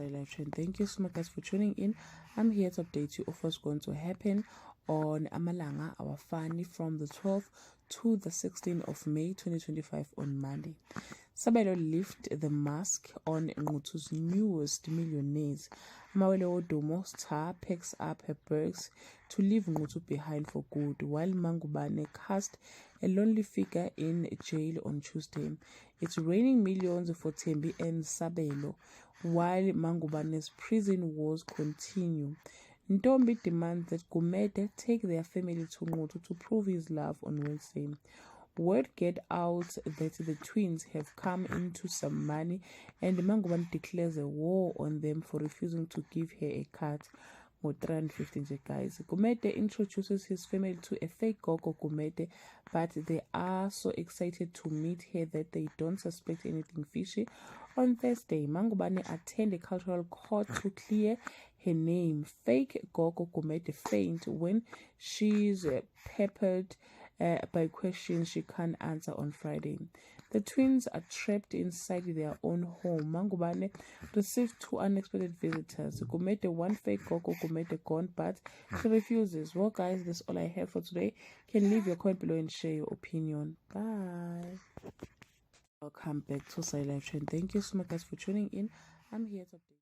Live Trend. Thank you so much guys for tuning in. I'm here to update you of what's going to happen on Amalanga, our funny, from the 12th to the 16th of May 2025 on Monday. Sabelo lift the mask on Ngutu's newest millionaires. Mawele Odomo star picks up her perks to leave Ngutu behind for good, while Mangubane cast a lonely figure in jail on Tuesday. It's raining millions for Tembi and Sabelo, while Mangubane's prison wars continue. Ntombi demands that Gumede take their family to Ngutu to prove his love on Wednesday. Word get out that the twins have come into some money, and Mangubane declares a war on them for refusing to give her a cut. 315 guys. Gumede introduces his family to a fake Gogo Gumede, but they are so excited to meet her that they don't suspect anything fishy. On Thursday, Mangubane attend a cultural court to clear her name. Fake Gogo Gumede faint when she's peppered by questions she can't answer on Friday. The twins are trapped inside their own home. Mangubane received 2 unexpected visitors. Gumede, one fake Gogo Gumede gone, but she refuses. Well guys, that's all I have for today. You can leave your comment below and share your opinion. Bye. Welcome back to Live Trend. Thank you so much guys for tuning in. I'm here to update